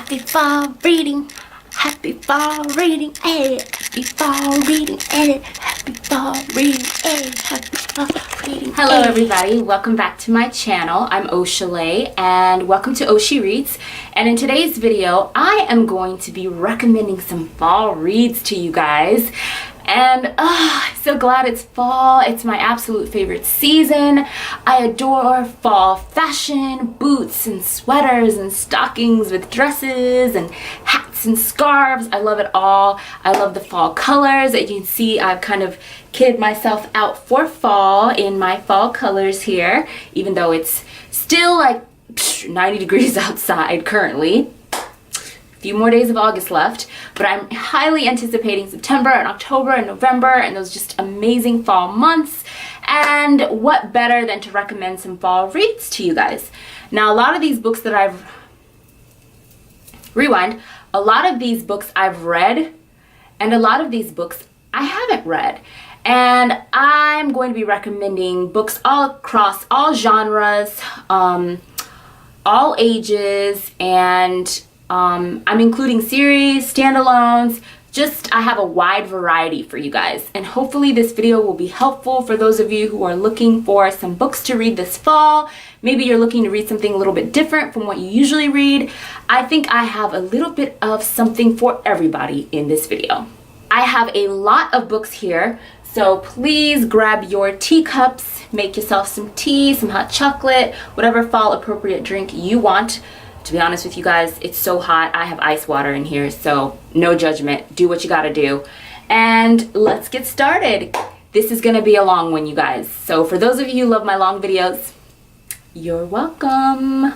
Happy fall reading. Happy fall reading, eh? Happy fall reading, eh? Happy fall reading, eh? Happy fall reading. Hello everybody, welcome back to my channel. I'm OhSheReads and welcome to OhSheReads. And in today's video, I am going to be recommending some fall reads to you guys. And I'm so glad it's fall. It's my absolute favorite season. I adore fall fashion, boots and sweaters and stockings with dresses and hats and scarves. I love it all. I love the fall colors. As you can see, I've kind of kitted myself out for fall in my fall colors here, even though it's still like 90 degrees outside currently. Few more days of August left, but I'm highly anticipating September and October and November and those just amazing fall months. And what better than to recommend some fall reads to you guys. Now, a lot of these books that I've a lot of these books I've read, and a lot of these books I haven't read. And I'm going to be recommending books all across all genres, all ages, and I'm including series, standalones, I have a wide variety for you guys. And hopefully this video will be helpful for those of you who are looking for some books to read this fall. Maybe you're looking to read something a little bit different from what you usually read. I think I have a little bit of something for everybody in this video. I have a lot of books here, so please grab your teacups, make yourself some tea, some hot chocolate, whatever fall appropriate drink you want. To be honest with you guys, it's so hot. I have ice water in here, so no judgment. Do what you gotta do. And let's get started. This is gonna be a long one, you guys. So for those of you who love my long videos, you're welcome.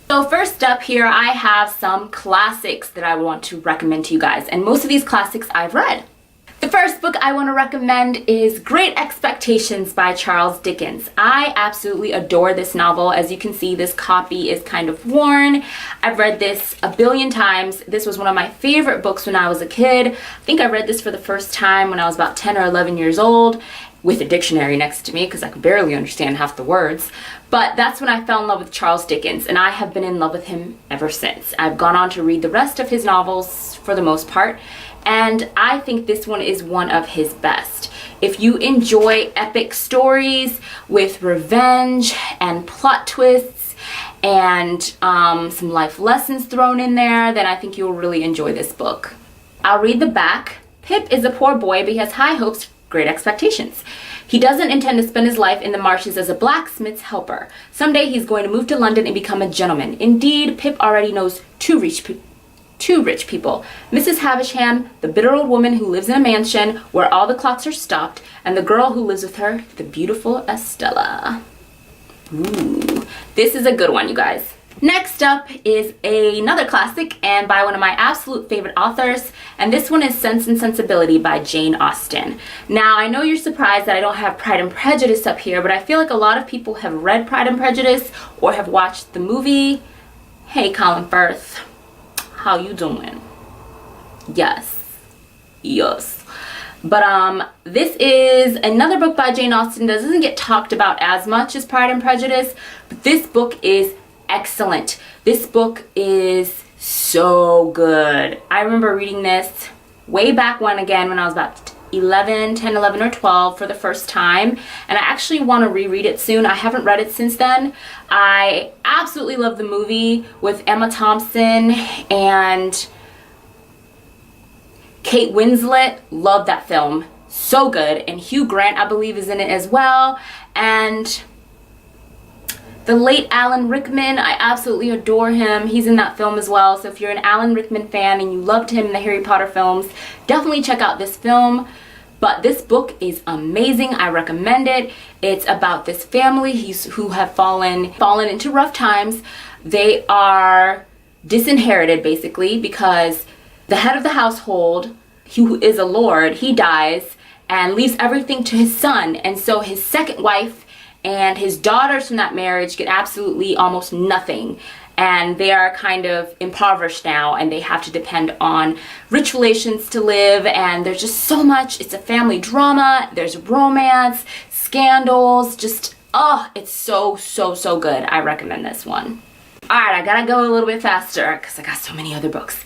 So first up here, I have some classics that I want to recommend to you guys. And most of these classics I've read. The first book I want to recommend is Great Expectations by Charles Dickens. I absolutely adore this novel. As you can see, this copy is kind of worn. I've read this a billion times. This was one of my favorite books when I was a kid. I think I read this for the first time when I was about 10 or 11 years old with a dictionary next to me because I could barely understand half the words. But that's when I fell in love with Charles Dickens, and I have been in love with him ever since. I've gone on to read the rest of his novels for the most part, and I think this one is one of his best. If you enjoy epic stories with revenge and plot twists and some life lessons thrown in there, then I think you'll really enjoy this book. I'll read the back. Pip is a poor boy, but he has high hopes, great expectations. He doesn't intend to spend his life in the marshes as a blacksmith's helper. Someday he's going to move to London and become a gentleman. Indeed, Pip already knows two rich people, Mrs. Havisham, the bitter old woman who lives in a mansion where all the clocks are stopped, and the girl who lives with her, the beautiful Estella. Ooh, this is a good one, you guys. Next up is another classic, and by one of my absolute favorite authors, and this one is Sense and Sensibility by Jane Austen. Now, I know you're surprised that I don't have Pride and Prejudice up here, but I feel like a lot of people have read Pride and Prejudice or have watched the movie. Hey, Colin Firth. How you doing? Yes. But this is another book by Jane Austen that doesn't get talked about as much as Pride and Prejudice, but this book is excellent. This book is so good. I remember reading this way back when I was about 10, 11 or 12 for the first time, and I actually want to reread it soon. I haven't read it since then. I absolutely love the movie with Emma Thompson and Kate Winslet. Love that film. So good. And Hugh Grant, I believe, is in it as well. And the late Alan Rickman, I absolutely adore him. He's in that film as well. So if you're an Alan Rickman fan and you loved him in the Harry Potter films, definitely check out this film. But this book is amazing. I recommend it. It's about this family who have fallen into rough times. They are disinherited basically because the head of the household, who is a lord, he dies and leaves everything to his son. And so his second wife and his daughters from that marriage get absolutely almost nothing. And they are kind of impoverished now, and they have to depend on rich relations to live, and there's just so much. It's a family drama, there's romance, scandals, just, oh, it's so good. I recommend this one. Alright, I gotta go a little bit faster because I got so many other books.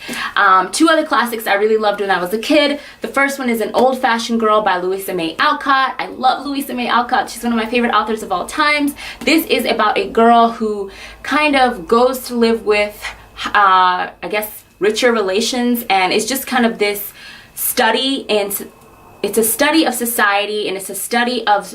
Two other classics I really loved when I was a kid. The first one is An Old-Fashioned Girl by Louisa May Alcott. I love Louisa May Alcott. She's one of my favorite authors of all times. This is about a girl who kind of goes to live with, I guess, richer relations, and it's just kind of this study, and it's a study of society, and it's a study of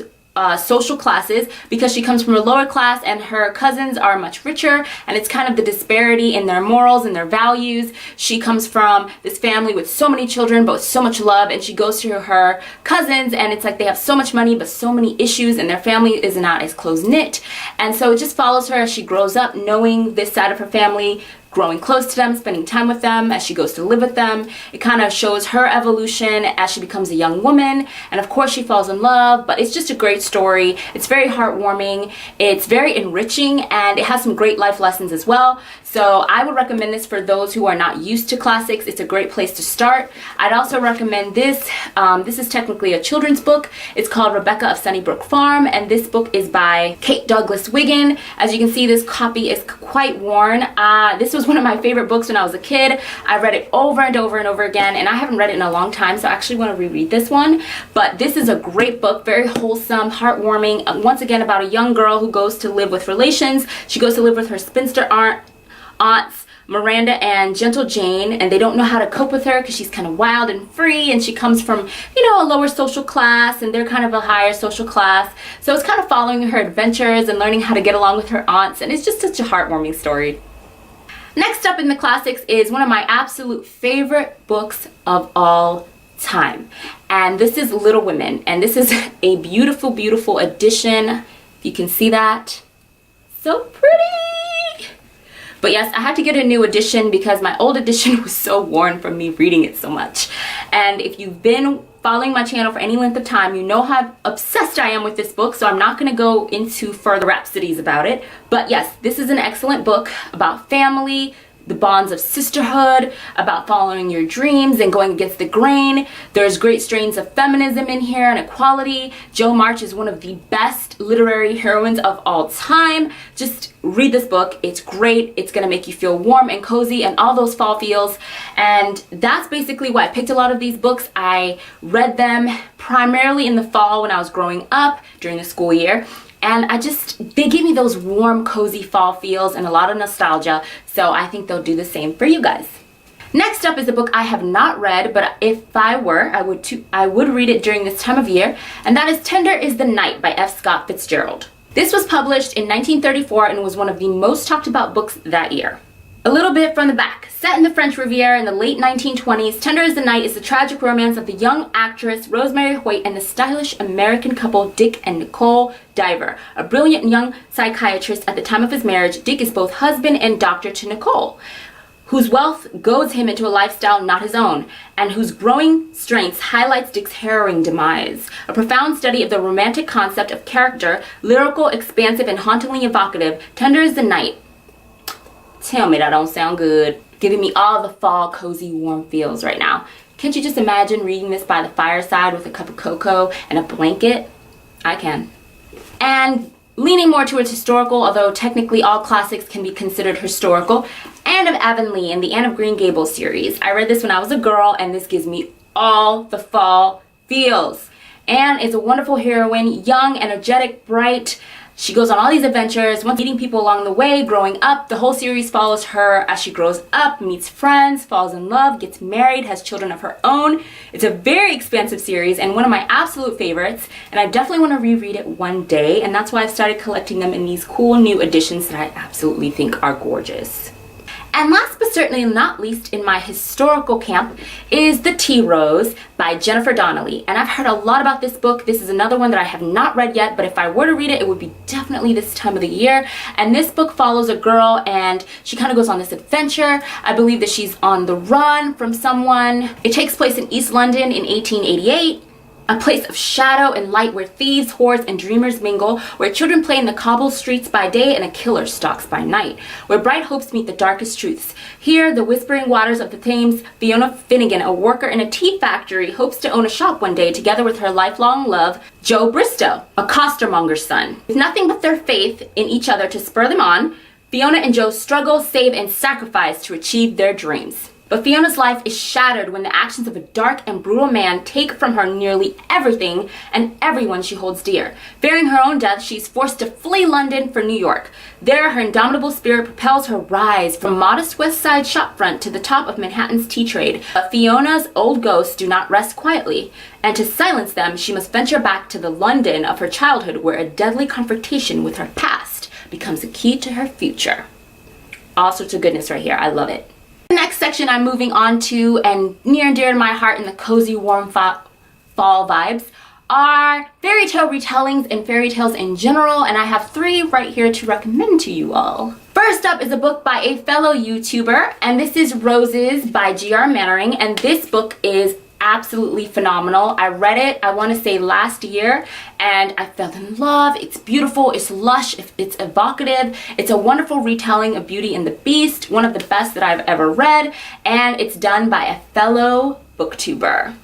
social classes, because she comes from a lower class and her cousins are much richer, and it's kind of the disparity in their morals and their values. She comes from this family with so many children but with so much love, and she goes to her cousins and it's like they have so much money but so many issues, and their family is not as close-knit. And so it just follows her as she grows up, knowing this side of her family, growing close to them, spending time with them as she goes to live with them. It kind of shows her evolution as she becomes a young woman, and of course she falls in love, but it's just a great story. It's very heartwarming, it's very enriching, and it has some great life lessons as well. So I would recommend this for those who are not used to classics. It's a great place to start. I'd also recommend this. This is technically a children's book. It's called Rebecca of Sunnybrook Farm, and this book is by Kate Douglas Wiggin. As you can see, this copy is quite worn. This was one of my favorite books when I was a kid. I read it over and over and over again, and I haven't read it in a long time, so I actually want to reread this one. But this is a great book, very wholesome, heartwarming. Once again, about a young girl who goes to live with relations. She goes to live with her spinster aunts, Miranda and Gentle Jane, and they don't know how to cope with her because she's kind of wild and free, and she comes from, you know, a lower social class, and they're kind of a higher social class. So it's kind of following her adventures and learning how to get along with her aunts, and it's just such a heartwarming story. Next up in the classics is one of my absolute favorite books of all time, and this is Little Women, and this is a beautiful, beautiful edition. You can see that. So pretty! But yes, I had to get a new edition because my old edition was so worn from me reading it so much. And if you've been following my channel for any length of time, you know how obsessed I am with this book, so I'm not going to go into further rhapsodies about it. But yes, this is an excellent book about family, the bonds of sisterhood, about following your dreams and going against the grain. There's great strains of feminism in here and equality. Jo March is one of the best literary heroines of all time. Just read this book. It's great. It's going to make you feel warm and cozy and all those fall feels. And that's basically why I picked a lot of these books. I read them primarily in the fall when I was growing up during the school year. And they give me those warm, cozy fall feels and a lot of nostalgia, so I think they'll do the same for you guys. Next up is a book I have not read, but if I were, I would read it during this time of year, and that is Tender is the Night by F. Scott Fitzgerald. This was published in 1934 and was one of the most talked about books that year. A little bit from the back. Set in the French Riviera in the late 1920s, Tender is the Night is the tragic romance of the young actress Rosemary Hoyt and the stylish American couple Dick and Nicole Diver. A brilliant young psychiatrist at the time of his marriage, Dick is both husband and doctor to Nicole, whose wealth goads him into a lifestyle not his own, and whose growing strengths highlights Dick's harrowing demise. A profound study of the romantic concept of character, lyrical, expansive, and hauntingly evocative, Tender is the Night. Tell me that don't sound good. Giving me all the fall, cozy, warm feels right now. Can't you just imagine reading this by the fireside with a cup of cocoa and a blanket? I can. And leaning more towards historical, although technically all classics can be considered historical, Anne of Avonlea in the Anne of Green Gables series. I read this when I was a girl, and this gives me all the fall feels. Anne is a wonderful heroine, young, energetic, bright. She goes on all these adventures, meeting people along the way, growing up. The whole series follows her as she grows up, meets friends, falls in love, gets married, has children of her own. It's a very expansive series and one of my absolute favorites, and I definitely want to reread it one day, and that's why I've started collecting them in these cool new editions that I absolutely think are gorgeous. And last but certainly not least in my historical camp is The Tea Rose by Jennifer Donnelly. And I've heard a lot about this book. This is another one that I have not read yet, but if I were to read it, it would be definitely this time of the year. And this book follows a girl, and she kind of goes on this adventure. I believe that she's on the run from someone. It takes place in East London in 1888. A place of shadow and light where thieves, whores, and dreamers mingle, where children play in the cobbled streets by day and a killer stalks by night, where bright hopes meet the darkest truths. Here, the whispering waters of the Thames, Fiona Finnegan, a worker in a tea factory, hopes to own a shop one day together with her lifelong love, Joe Bristow, a costermonger's son. With nothing but their faith in each other to spur them on, Fiona and Joe struggle, save, and sacrifice to achieve their dreams. But Fiona's life is shattered when the actions of a dark and brutal man take from her nearly everything and everyone she holds dear. Fearing her own death, she's forced to flee London for New York. There, her indomitable spirit propels her rise from modest West Side shopfront to the top of Manhattan's tea trade. But Fiona's old ghosts do not rest quietly, and to silence them, she must venture back to the London of her childhood, where a deadly confrontation with her past becomes a key to her future. All sorts of goodness right here. I love it. The next section I'm moving on to, and near and dear to my heart in the cozy, warm fall vibes, are fairy tale retellings and fairy tales in general, and I have 3 right here to recommend to you all. First up is a book by a fellow YouTuber, and this is Roses by G.R. Mannering, and this book is absolutely phenomenal. I read it, I want to say last year, and I fell in love. It's beautiful, it's lush, it's evocative, it's a wonderful retelling of Beauty and the Beast, one of the best that I've ever read, and it's done by a fellow booktuber.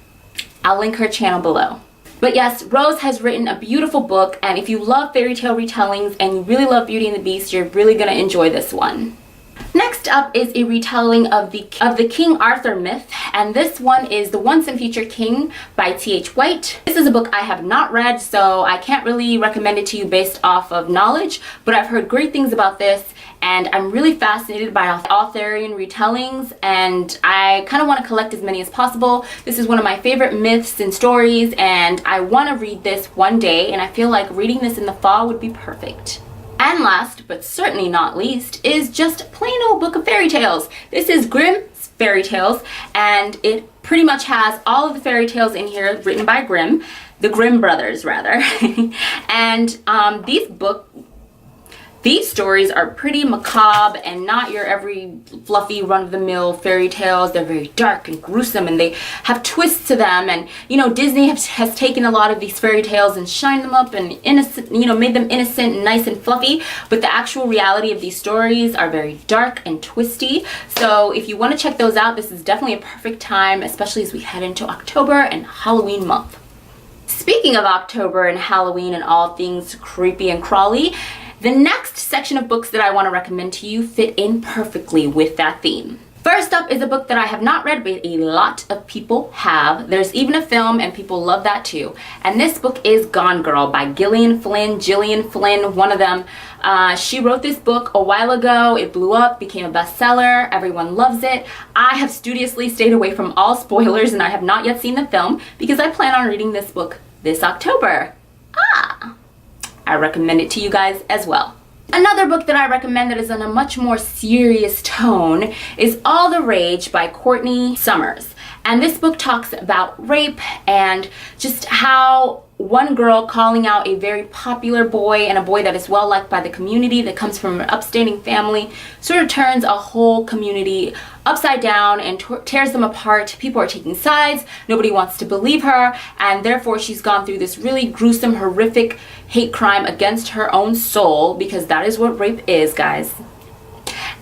I'll link her channel below. But yes, Rose has written a beautiful book, and if you love fairy tale retellings and you really love Beauty and the Beast, you're really gonna enjoy this one. Next up is a retelling of the King Arthur myth, and this one is The Once and Future King by T.H. White. This is a book I have not read, so I can't really recommend it to you based off of knowledge, but I've heard great things about this, and I'm really fascinated by Arthurian retellings, and I kind of want to collect as many as possible. This is one of my favorite myths and stories, and I want to read this one day, and I feel like reading this in the fall would be perfect. And last, but certainly not least, is just a plain old book of fairy tales. This is Grimm's Fairy Tales, and it pretty much has all of the fairy tales in here written by Grimm, the Grimm brothers rather. And these stories are pretty macabre and not your every fluffy run-of-the-mill fairy tales. They're very dark and gruesome, and they have twists to them. And you know, Disney has taken a lot of these fairy tales and shined them up and innocent, you know, made them innocent and nice and fluffy. But the actual reality of these stories are very dark and twisty. So if you want to check those out, this is definitely a perfect time, especially as we head into October and Halloween month. Speaking of October and Halloween and all things creepy and crawly, the next section of books that I want to recommend to you fit in perfectly with that theme. First up is a book that I have not read, but a lot of people have. There's even a film, and people love that too. And this book is Gone Girl by Gillian Flynn, one of them. She wrote this book a while ago. It blew up, became a bestseller. Everyone loves it. I have studiously stayed away from all spoilers, and I have not yet seen the film because I plan on reading this book this October. I recommend it to you guys as well. Another book that I recommend that is on a much more serious tone is All the Rage by Courtney Summers. And this book talks about rape and just how one girl calling out a very popular boy and a boy that is well liked by the community that comes from an upstanding family sort of turns a whole community upside down and tears them apart. People are taking sides, nobody wants to believe her, and therefore she's gone through this really gruesome, horrific hate crime against her own soul, because that is what rape is, guys.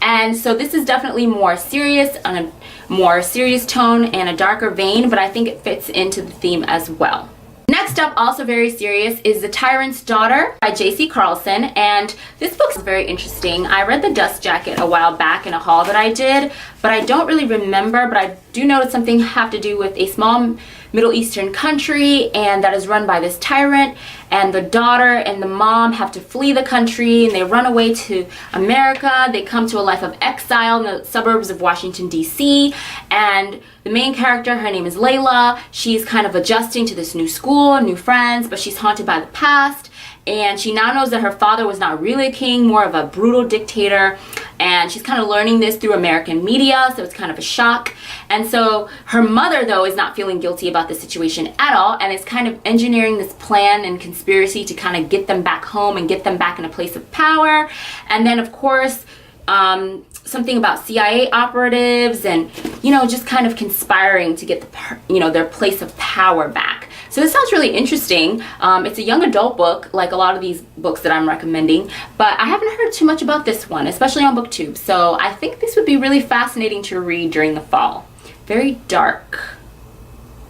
And so this is definitely more serious, on a more serious tone and a darker vein, but I think it fits into the theme as well. Next up, also very serious, is The Tyrant's Daughter by J.C. Carlson, and this book is very interesting. I read The Dust Jacket a while back in a haul that I did, but I don't really remember, but I do know it's something have to do with a small Middle Eastern country, and that is run by this tyrant, and the daughter and the mom have to flee the country, and they run away to America. They come to a life of exile in the suburbs of Washington, D.C., and the main character, her name is Layla. She's kind of adjusting to this new school, new friends, but she's haunted by the past, and she now knows that her father was not really a king, more of a brutal dictator, and she's kind of learning this through American media, so it's kind of a shock. And so her mother, though, is not feeling guilty about the situation at all, and is kind of engineering this plan and conspiracy to kind of get them back home and get them back in a place of power. And then, of course, something about CIA operatives and, you know, just kind of conspiring to get their place of power back. So this sounds really interesting. It's a young adult book, like a lot of these books that I'm recommending, but I haven't heard too much about this one, especially on BookTube. So I think this would be really fascinating to read during the fall. Very dark.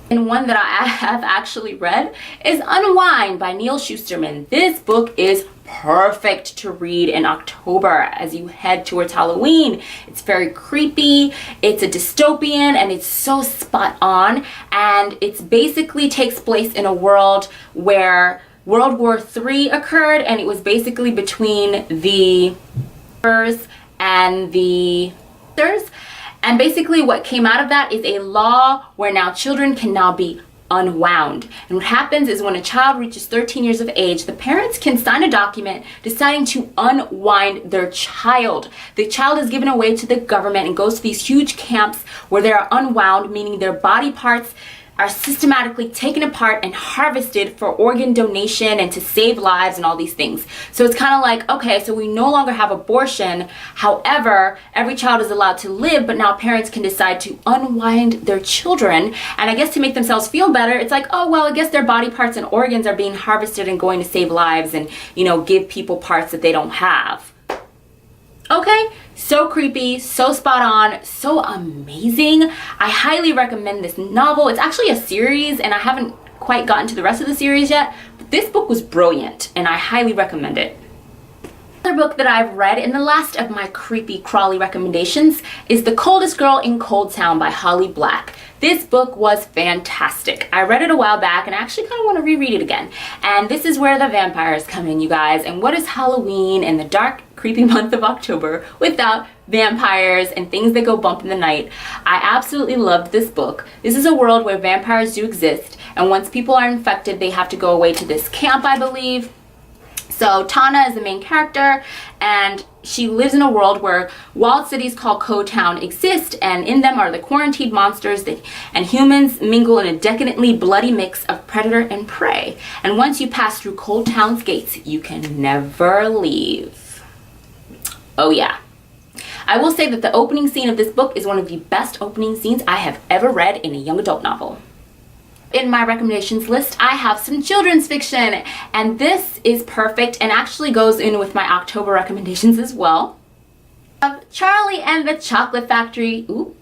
And one that I have actually read is Unwind by Neal Shusterman. This book is perfect to read in October as you head towards Halloween. It's very creepy, it's a dystopian, and it's so spot on. And it basically takes place in a world where World War III occurred, and it was basically between the and the and basically what came out of that is a law where now children can now be unwound. And what happens is when a child reaches 13 years of age, the parents can sign a document deciding to unwind their child. The child is given away to the government and goes to these huge camps where they are unwound, meaning their body parts are systematically taken apart and harvested for organ donation and to save lives and all these things. So it's kind of like, okay, so we no longer have abortion. However, every child is allowed to live, but now parents can decide to unwind their children. And I guess to make themselves feel better, it's like, oh, well, I guess their body parts and organs are being harvested and going to save lives and, you know, give people parts that they don't have. Okay, so creepy, so spot on, so amazing. I highly recommend this novel. It's actually a series and I haven't quite gotten to the rest of the series yet, but this book was brilliant and I highly recommend it. Another book that I've read in the last of my creepy crawly recommendations is The Coldest Girl in Cold Town by Holly Black. This book was fantastic. I read it a while back and I actually kind of want to reread it again. And this is where the vampires come in, you guys. And what is Halloween and the dark, creepy month of October without vampires and things that go bump in the night? I absolutely loved this book. This is a world where vampires do exist. And once people are infected, they have to go away to this camp, I believe. So Tana is the main character, and she lives in a world where walled cities called Cold Town exist, and in them are the quarantined monsters and humans mingle in a decadently bloody mix of predator and prey. And once you pass through Cold Town's gates, you can never leave. Oh yeah. I will say that the opening scene of this book is one of the best opening scenes I have ever read in a young adult novel. In my recommendations list, I have some children's fiction, and this is perfect and actually goes in with my October recommendations as well. Charlie and the Chocolate Factory. Ooh.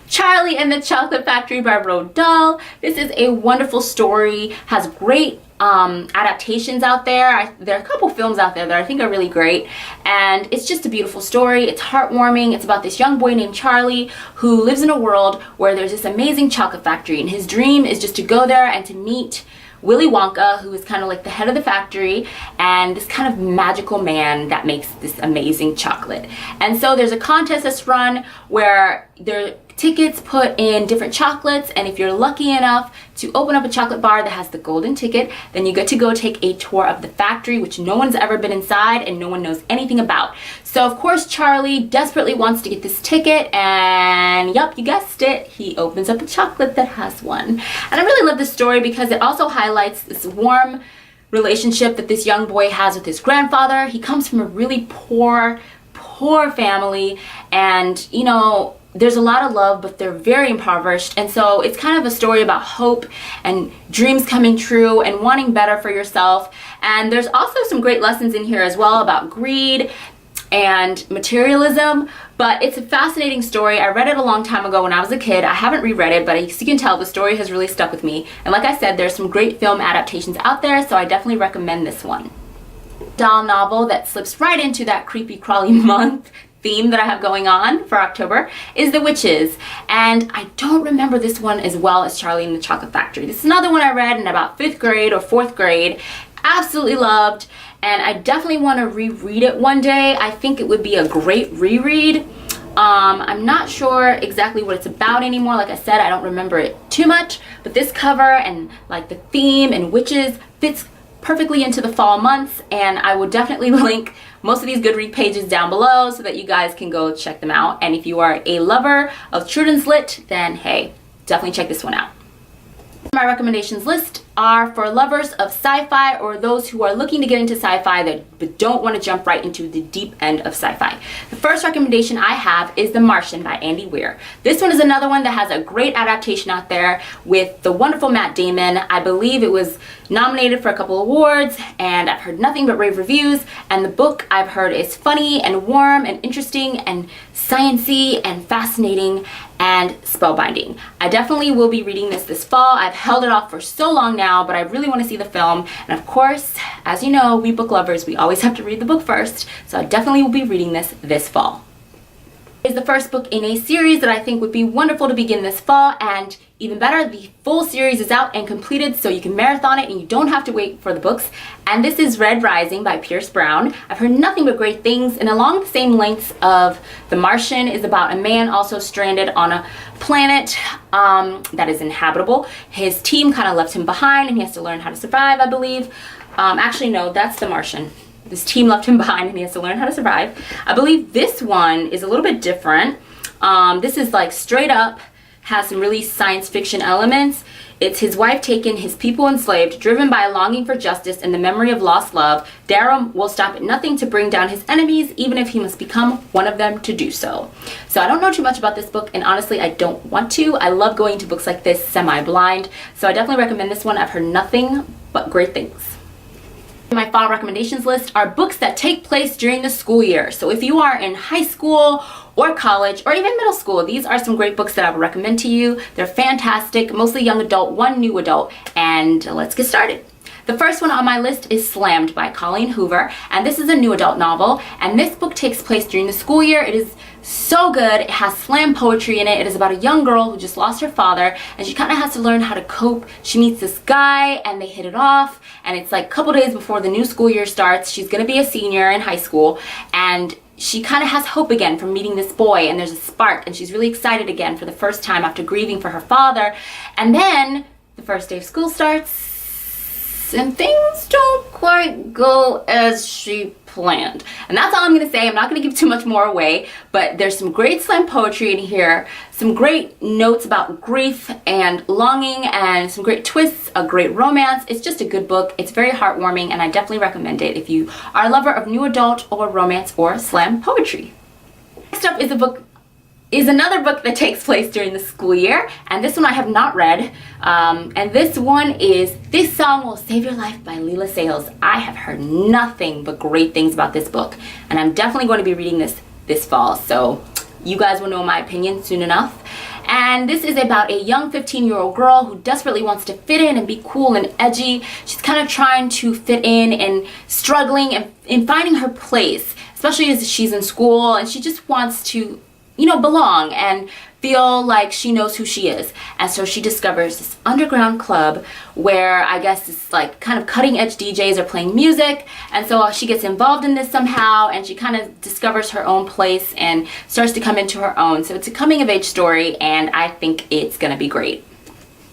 Charlie and the Chocolate Factory by Roald Dahl. This is a wonderful story, has great adaptations out there. There are a couple films out there that I think are really great, and it's just a beautiful story. It's heartwarming. It's about this young boy named Charlie who lives in a world where there's this amazing chocolate factory, and his dream is just to go there and to meet Willy Wonka, who is kind of like the head of the factory, and this kind of magical man that makes this amazing chocolate. And so there's a contest that's run where there are tickets put in different chocolates, and if you're lucky enough to open up a chocolate bar that has the golden ticket, then you get to go take a tour of the factory, which no one's ever been inside and no one knows anything about. So of course Charlie desperately wants to get this ticket, and yup, you guessed it, he opens up a chocolate that has one. And I really love this story because it also highlights this warm relationship that this young boy has with his grandfather. He comes from a really poor family, and you know, there's a lot of love, but they're very impoverished. And so it's kind of a story about hope and dreams coming true and wanting better for yourself. And there's also some great lessons in here as well about greed and materialism, but it's a fascinating story. I read it a long time ago when I was a kid. I haven't reread it, but as you can tell, the story has really stuck with me. And like I said, there's some great film adaptations out there, so I definitely recommend this one. Dahl novel that slips right into that creepy crawly month theme that I have going on for October is The Witches, and I don't remember this one as well as Charlie and the Chocolate Factory. This is another one I read in about 5th grade or 4th grade. Absolutely loved, and I definitely want to reread it one day. I think it would be a great reread. I'm not sure exactly what it's about anymore. Like I said, I don't remember it too much, but this cover and like the theme and witches fits perfectly into the fall months, and I will definitely link most of these Goodreads pages down below so that you guys can go check them out. And if you are a lover of children's lit, then hey, definitely check this one out. My recommendations list are for lovers of sci-fi or those who are looking to get into sci-fi but don't want to jump right into the deep end of sci-fi. The first recommendation I have is The Martian by Andy Weir. This one is another one that has a great adaptation out there with the wonderful Matt Damon. I believe it was nominated for a couple awards, and I've heard nothing but rave reviews, and the book I've heard is funny and warm and interesting and science-y and fascinating, and spellbinding. I definitely will be reading this fall. I've held it off for so long now, but I really want to see the film. And of course, as you know, we book lovers, we always have to read the book first. So I definitely will be reading this fall. Is the first book in a series that I think would be wonderful to begin this fall, and even better, the full series is out and completed, so you can marathon it and you don't have to wait for the books. And this is Red Rising by Pierce Brown. I've heard nothing but great things, and along the same lengths of The Martian is about a man also stranded on a planet that is inhabitable. His team kind of left him behind and he has to learn how to survive, I believe. Actually, no, that's The Martian. This team left him behind and he has to learn how to survive. I believe this one is a little bit different. This is like straight up, has some really science fiction elements. It's his wife taken, his people enslaved, driven by a longing for justice and the memory of lost love. Darrow will stop at nothing to bring down his enemies, even if he must become one of them to do so. So I don't know too much about this book, and honestly, I don't want to. I love going to books like this semi-blind, so I definitely recommend this one. I've heard nothing but great things. My fall recommendations list are books that take place during the school year. So if you are in high school or college or even middle school, these are some great books that I would recommend to you. They're fantastic, mostly young adult, one new adult, and let's get started. The first one on my list is Slammed by Colleen Hoover, and this is a new adult novel, and this book takes place during the school year. It is so good. It has slam poetry in it. It is about a young girl who just lost her father, and she kind of has to learn how to cope. She meets this guy and they hit it off, and it's like a couple days before the new school year starts. She's going to be a senior in high school, and she kind of has hope again from meeting this boy, and there's a spark, and she's really excited again for the first time after grieving for her father. And then the first day of school starts and things don't quite go as she planned. And that's all I'm going to say. I'm not going to give too much more away, but there's some great slam poetry in here, some great notes about grief and longing, and some great twists, a great romance. It's just a good book. It's very heartwarming, and I definitely recommend it if you are a lover of new adult or romance or slam poetry. Next up is another book that takes place during the school year, and this one I have not read, and this one is This Song Will Save Your Life by Leela Sales. I have heard nothing but great things about this book, and I'm definitely going to be reading this fall, so you guys will know my opinion soon enough. And this is about a young 15-year-old girl who desperately wants to fit in and be cool and edgy. She's kind of trying to fit in and struggling and finding her place, especially as she's in school, and she just wants to, you know, belong and feel like she knows who she is. And so she discovers this underground club where I guess it's like kind of cutting edge DJs are playing music, and so she gets involved in this somehow, and she kind of discovers her own place and starts to come into her own. So it's a coming of age story, and I think it's gonna be great.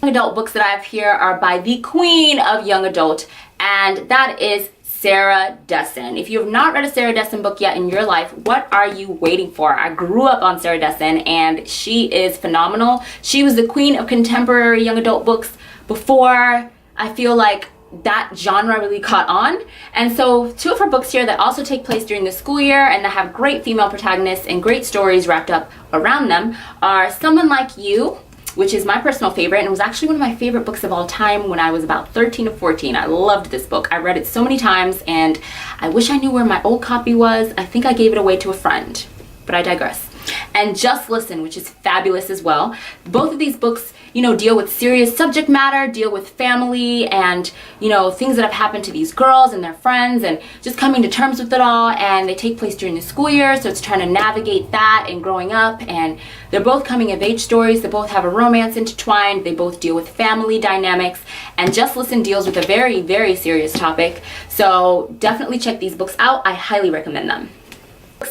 Young adult books that I have here are by the queen of young adult, and that is Sarah Dessen. If you have not read a Sarah Dessen book yet in your life, what are you waiting for? I grew up on Sarah Dessen, and she is phenomenal. She was the queen of contemporary young adult books before I feel like that genre really caught on. And so two of her books here that also take place during the school year and that have great female protagonists and great stories wrapped up around them are Someone Like You, which is my personal favorite, and it was actually one of my favorite books of all time when I was about 13 or 14. I loved this book. I read it so many times, and I wish I knew where my old copy was. I think I gave it away to a friend, but I digress. And Just Listen, which is fabulous as well. Both of these books, you know, deal with serious subject matter, deal with family and, you know, things that have happened to these girls and their friends and just coming to terms with it all. And they take place during the school year, so it's trying to navigate that and growing up. And they're both coming of age stories. They both have a romance intertwined. They both deal with family dynamics. And Just Listen deals with a very, very serious topic. So definitely check these books out. I highly recommend them.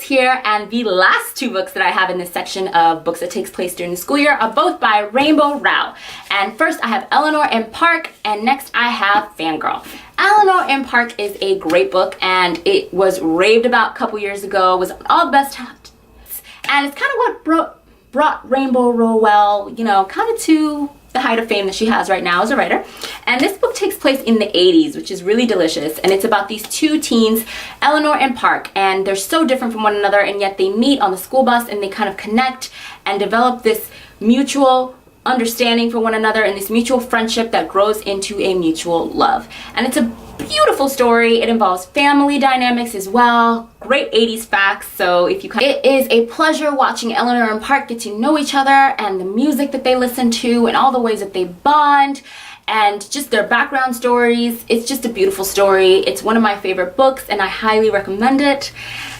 Here, and the last two books that I have in this section of books that takes place during the school year are both by Rainbow Rowell. And first I have Eleanor in Park, and next I have Fangirl. Eleanor in Park is a great book, and it was raved about a couple years ago, was on all the best, and it's kind of what brought Rainbow Rowell, you know, kind of to the height of fame that she has right now as a writer. And this book takes place in the 80s, which is really delicious, and it's about these two teens, Eleanor and Park, and they're so different from one another, and yet they meet on the school bus and they kind of connect and develop this mutual understanding for one another and this mutual friendship that grows into a mutual love. And it's a beautiful story. It involves family dynamics as well. Great 80s facts. So if you it is a pleasure watching Eleanor and Park get to know each other and the music that they listen to and all the ways that they bond and just their background stories. It's just a beautiful story. It's one of my favorite books and I highly recommend it.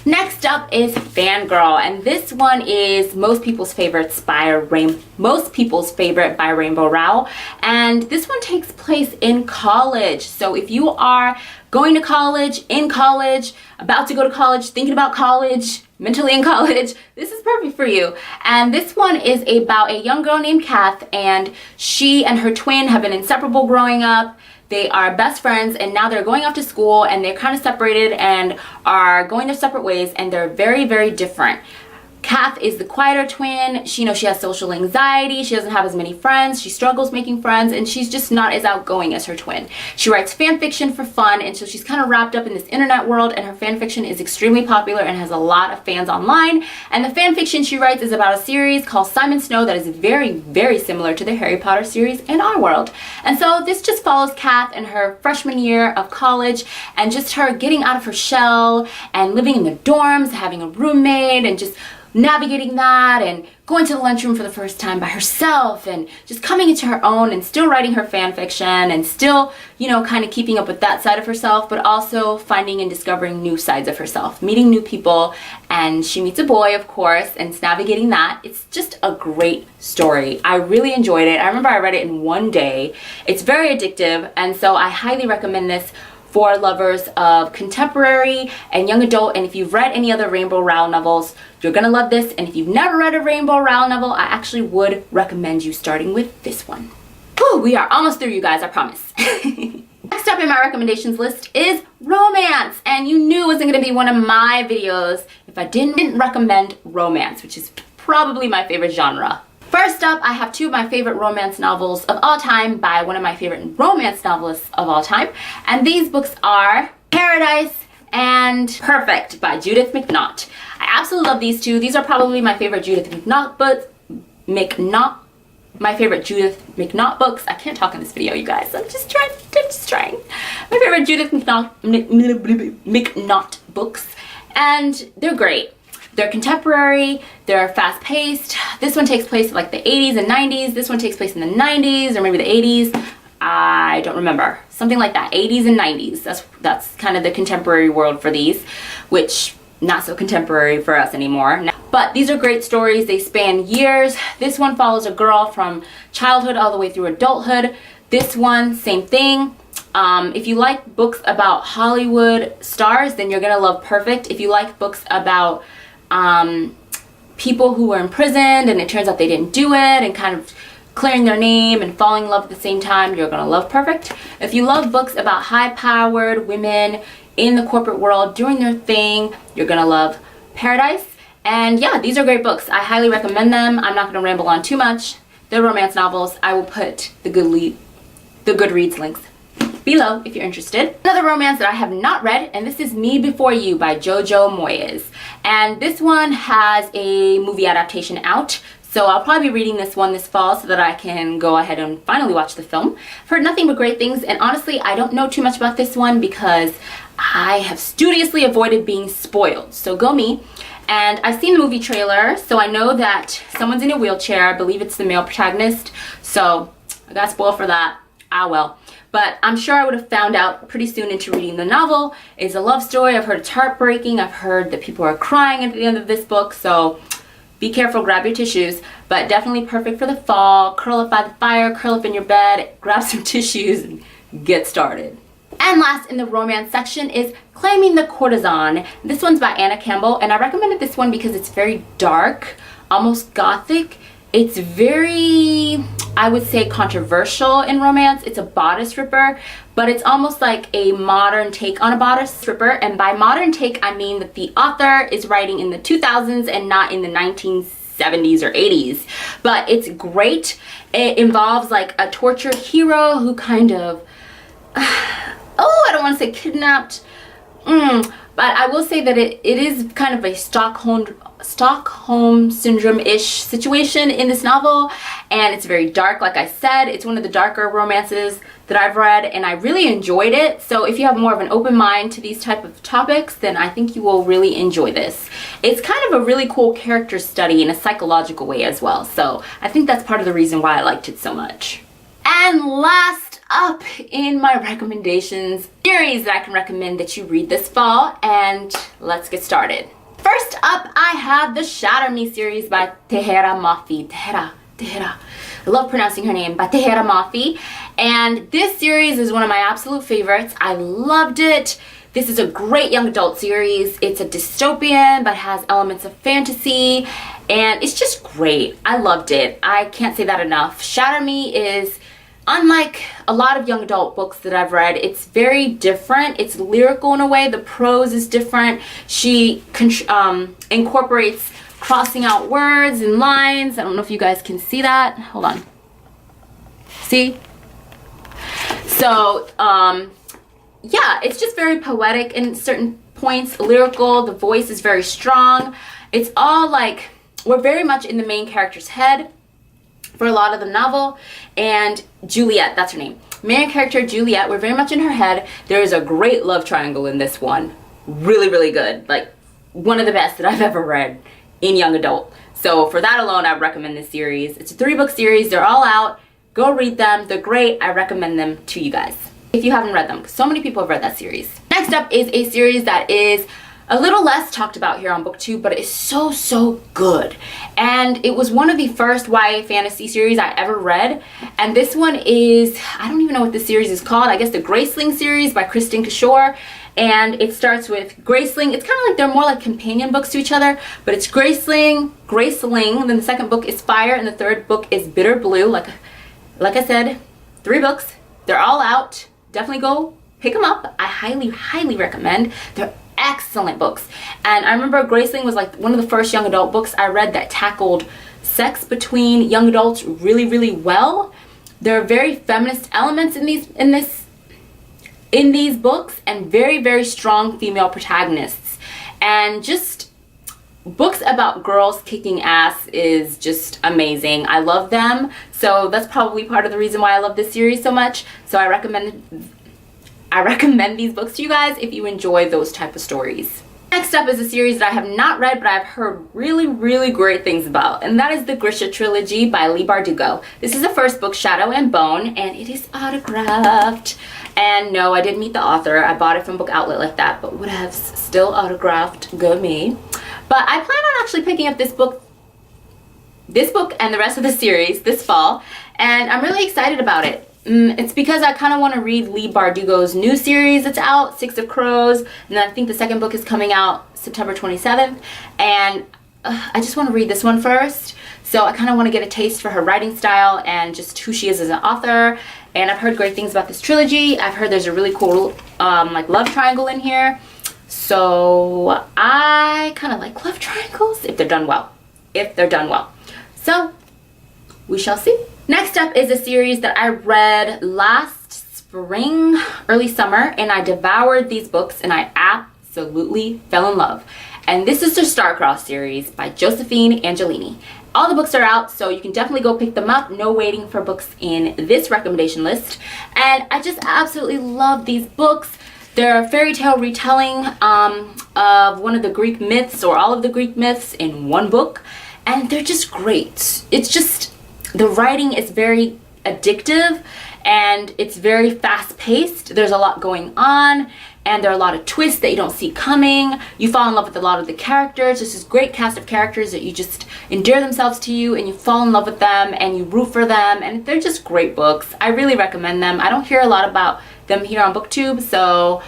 Next up is Fangirl, and this one is most people's favorite by Rainbow Rowell, and this one takes place in college. So if you are going to college, in college, about to go to college, thinking about college, mentally in college, this is perfect for you. And this one is about a young girl named Kath, and she and her twin have been inseparable growing up. They are best friends and now they're going off to school and they're kind of separated and are going their separate ways, and they're very, very different. Kath is the quieter twin. She has social anxiety. She doesn't have as many friends. She struggles making friends, and she's just not as outgoing as her twin. She writes fan fiction for fun, and so she's kind of wrapped up in this internet world, and her fan fiction is extremely popular and has a lot of fans online. And the fan fiction she writes is about a series called Simon Snow that is very, very similar to the Harry Potter series in our world. And so this just follows Kath in her freshman year of college and just her getting out of her shell and living in the dorms, having a roommate, and just navigating that and going to the lunchroom for the first time by herself and just coming into her own and still writing her fan fiction and still, kind of keeping up with that side of herself, but also finding and discovering new sides of herself, meeting new people, and she meets a boy, of course, and it's navigating that. It's just a great story. I really enjoyed it. I remember I read it in one day. It's very addictive, and so I highly recommend this for lovers of contemporary and young adult. And if you've read any other Rainbow Rowell novels, you're gonna love this. And if you've never read a Rainbow Rowell novel, I actually would recommend you starting with this one. Whew, we are almost through, you guys, I promise. Next up in my recommendations list is romance, and you knew it wasn't gonna be one of my videos if I didn't recommend romance, which is probably my favorite genre. First up, I have two of my favorite romance novels of all time by one of my favorite romance novelists of all time. And these books are Paradise and Perfect by Judith McNaught. I absolutely love these two. These are probably my favorite Judith McNaught books. My favorite Judith McNaught books. I can't talk in this video, you guys. I'm just trying. My favorite Judith McNaught books. And they're great. They're contemporary, they're fast-paced. This one takes place in like the 80s and 90s. This one takes place in the 90s or maybe the 80s. I don't remember. Something like that, 80s and 90s. That's kind of the contemporary world for these, which not so contemporary for us anymore. But these are great stories. They span years. This one follows a girl from childhood all the way through adulthood. This one, same thing. If you like books about Hollywood stars, then you're gonna love Perfect. If you like books about people who were imprisoned and it turns out they didn't do it and kind of clearing their name and falling in love at the same time, you're gonna love Perfect. If you love books about high-powered women in the corporate world doing their thing, you're gonna love Paradise. And yeah, these are great books. I highly recommend them. I'm not gonna ramble on too much. They're romance novels. I will put the Goodreads links below if you're interested. Another romance that I have not read, and this is Me Before You by Jojo Moyes. And this one has a movie adaptation out, so I'll probably be reading this one this fall so that I can go ahead and finally watch the film. I've heard nothing but great things, and honestly, I don't know too much about this one because I have studiously avoided being spoiled, so go me. And I've seen the movie trailer, so I know that someone's in a wheelchair. I believe it's the male protagonist, so I got spoiled for that. Ah well. But I'm sure I would have found out pretty soon into reading the novel. It's a love story. I've heard it's heartbreaking. I've heard that people are crying at the end of this book, so be careful, grab your tissues. But definitely perfect for the fall. Curl up by the fire, curl up in your bed, grab some tissues, and get started. And last in the romance section is Claiming the Courtesan. This one's by Anna Campbell, and I recommended this one because it's very dark, almost gothic. It's very, I would say, controversial in romance. It's a bodice ripper, but it's almost like a modern take on a bodice ripper. And by modern take, I mean that the author is writing in the 2000s and not in the 1970s or 80s. But it's great. It involves like a tortured hero who kind of, I don't want to say kidnapped, But I will say that it is kind of a Stockholm syndrome-ish situation in this novel, and it's very dark. Like I said, it's one of the darker romances that I've read, and I really enjoyed it. So if you have more of an open mind to these type of topics, then I think you will really enjoy this. It's kind of a really cool character study in a psychological way as well, so I think that's part of the reason why I liked it so much. And last up in my recommendations, series that I can recommend that you read this fall, and let's get started. First up, I have the Shatter Me series by Tahereh Mafi. Tahereh. I love pronouncing her name, by Tahereh Mafi. And this series is one of my absolute favorites. I loved it. This is a great young adult series. It's a dystopian, but has elements of fantasy, and it's just great. I loved it. I can't say that enough. Shatter Me is, unlike a lot of young adult books that I've read, it's very different. It's lyrical in a way. The prose is different. She incorporates crossing out words and lines. I don't know if you guys can see that. Hold on. See? So, yeah, it's just very poetic in certain points, lyrical. The voice is very strong. It's all like, we're very much in the main character's head for a lot of the novel, and Juliet, that's her name. Main character Juliet, we're very much in her head. There is a great love triangle in this one. Really, really good. Like, one of the best that I've ever read in young adult. So for that alone, I recommend this series. It's a 3-book series. They're all out. Go read them. They're great. I recommend them to you guys if you haven't read them, because so many people have read that series. Next up is a series that is a little less talked about here on BookTube, but it is so good. And it was one of the first YA fantasy series I ever read. And this one is, I don't even know what this series is called. I guess the Graceling series by Kristen Kishore. And it starts with Graceling. It's kind of like, they're more like companion books to each other, but it's Graceling, and then the second book is Fire, and the third book is Bitter Blue. Like I said, 3 books. They're all out. Definitely go pick them up. I highly recommend. They're excellent books. And I remember Graceling was like one of the first young adult books I read that tackled sex between young adults really well. There are very feminist elements in these books, and very strong female protagonists. And just books about girls kicking ass is just amazing. I love them. So that's probably part of the reason why I love this series so much. So I recommend these books to you guys if you enjoy those type of stories. Next up is a series that I have not read, but I've heard really great things about, and that is the Grisha trilogy by Leigh Bardugo. This is the first book, Shadow and Bone, and it is autographed. And no, I didn't meet the author. I bought it from Book Outlet like that, but would have still autographed. Go me. But I plan on actually picking up this book and the rest of the series this fall, and I'm really excited about it. It's because I kind of want to read Leigh Bardugo's new series that's out, 6 of Crows, and then I think the second book is coming out September 27th, and I just want to read this one first. So I kind of want to get a taste for her writing style and just who she is as an author. And I've heard great things about this trilogy. I've heard there's a really cool like love triangle in here. So I kind of like love triangles if they're done well. So we shall see. Next up is a series that I read last spring, early summer, and I devoured these books and I absolutely fell in love. And this is the Starcrossed series by Josephine Angelini. All the books are out, so you can definitely go pick them up. No waiting for books in this recommendation list. And I just absolutely love these books. They're a fairy tale retelling of one of the Greek myths, or all of the Greek myths, in one book. And they're just great. It's just, the writing is very addictive and it's very fast-paced. There's a lot going on, and there are a lot of twists that you don't see coming. You fall in love with a lot of the characters. There's this great cast of characters that you just endear themselves to you, and you fall in love with them and you root for them, and they're just great books. I really recommend them. I don't hear a lot about them here on BookTube, so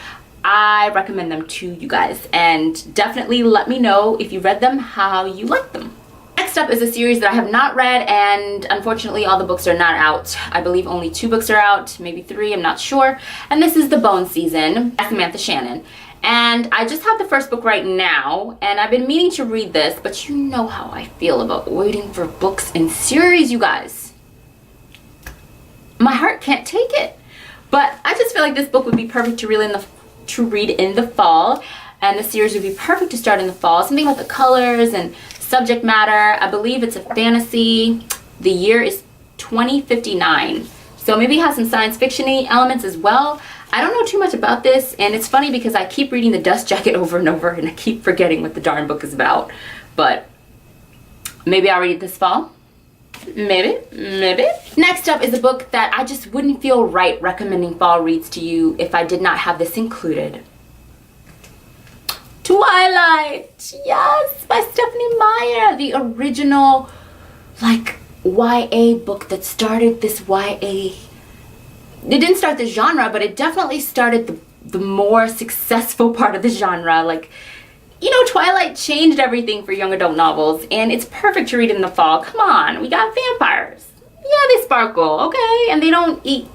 I recommend them to you guys, and definitely let me know if you read them, how you like them. Next up is a series that I have not read, and unfortunately all the books are not out. I believe only 2 books are out, maybe 3, I'm not sure. And this is The Bone Season by Samantha Shannon. And I just have the first book right now, and I've been meaning to read this, but you know how I feel about waiting for books in series, you guys. My heart can't take it. But I just feel like this book would be perfect to read in the fall. and the series would be perfect to start in the fall. Something about the colors and subject matter. I believe it's a fantasy. The year is 2059. So maybe it has some science fiction-y elements as well. I don't know too much about this, and it's funny because I keep reading The Dust Jacket over and over, and I keep forgetting what the darn book is about. But maybe I'll read it this fall. Maybe. Next up is a book that I just wouldn't feel right recommending fall reads to you if I did not have this included. Twilight! Yes, by Stephanie Meyer, the original, like, YA book that started this YA. It didn't start the genre, but it definitely started the more successful part of the genre. Like, you know, Twilight changed everything for young adult novels, and it's perfect to read in the fall. Come on, we got vampires. Yeah, they sparkle, okay, and they don't eat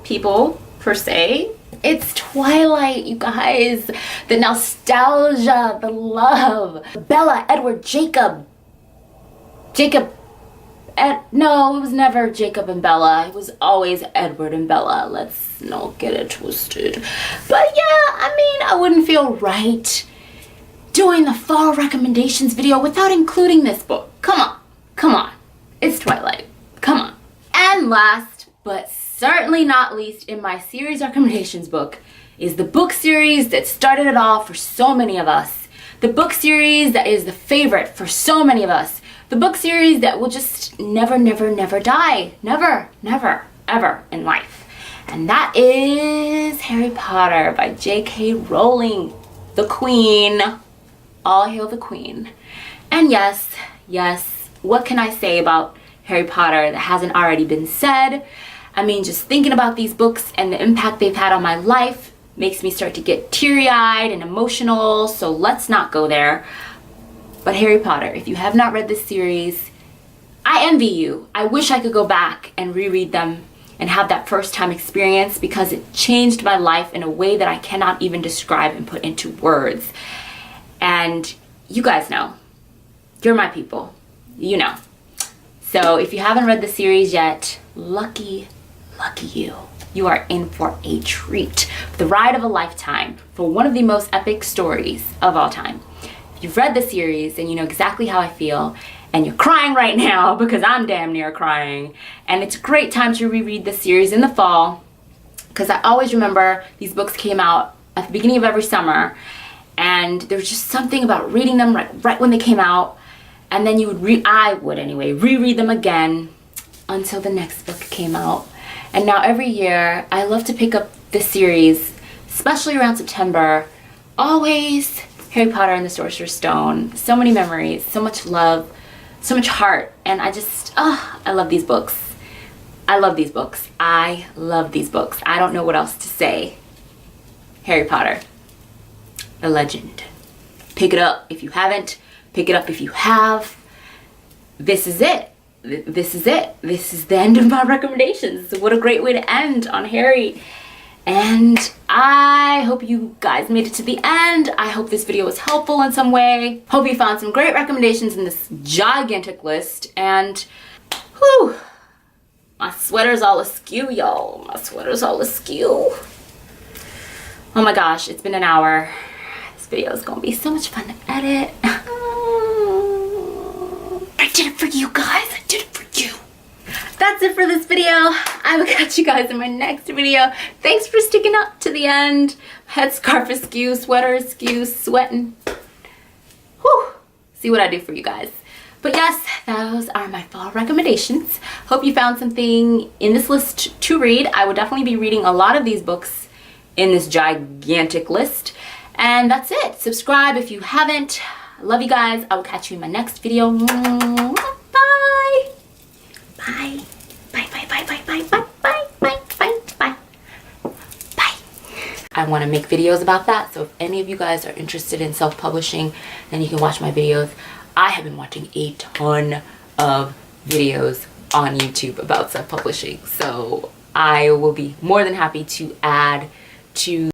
people, per se. It's Twilight, you guys. The nostalgia, the love. Bella, Edward, Jacob. No, it was never Jacob and Bella. It was always Edward and Bella. Let's not get it twisted. But yeah, I mean, I wouldn't feel right doing the fall recommendations video without including this book. Come on. It's Twilight. Come on. And last, but certainly not least in my series recommendations book, is the book series that started it all for so many of us. The book series that is the favorite for so many of us. The book series that will just never die. Never, ever in life. And that is Harry Potter by J.K. Rowling, the Queen. All hail the Queen. And yes, what can I say about Harry Potter that hasn't already been said? I mean, just thinking about these books and the impact they've had on my life makes me start to get teary-eyed and emotional, so let's not go there. But Harry Potter, if you have not read this series, I envy you. I wish I could go back and reread them and have that first time experience, because it changed my life in a way that I cannot even describe and put into words. And you guys know, you're my people, you know. So if you haven't read the series yet, lucky you. You are in for a treat. The ride of a lifetime for one of the most epic stories of all time. If you've read the series and you know exactly how I feel, and you're crying right now because I'm damn near crying, and it's a great time to reread the series in the fall, because I always remember these books came out at the beginning of every summer, and there's just something about reading them right when they came out, and then I would anyway, reread them again until the next book came out. And now every year, I love to pick up this series, especially around September. Always Harry Potter and the Sorcerer's Stone. So many memories, so much love, so much heart, and I love these books. I love these books. I don't know what else to say. Harry Potter, a legend. Pick it up if you haven't. Pick it up if you have. This is it. This is the end of my recommendations. What a great way to end on Harry. And I hope you guys made it to the end. I hope this video was helpful in some way. Hope you found some great recommendations in this gigantic list. And whew, my sweater's all askew, y'all. My sweater's all askew. Oh my gosh, it's been an hour. This video is gonna be so much fun to edit. I did it for you guys. I did it for you. That's it for this video. I will catch you guys in my next video. Thanks for sticking up to the end. Headscarf askew, sweater askew, sweating. Whew. See what I do for you guys. But yes, those are my fall recommendations. Hope you found something in this list to read. I will definitely be reading a lot of these books in this gigantic list. And that's it. Subscribe if you haven't. I love you guys. I will catch you in my next video. Bye. Bye. Bye, bye, bye, bye, bye, bye, bye, bye, bye, bye. Bye. I want to make videos about that, so if any of you guys are interested in self-publishing, then you can watch my videos. I have been watching a ton of videos on YouTube about self-publishing, so I will be more than happy to add to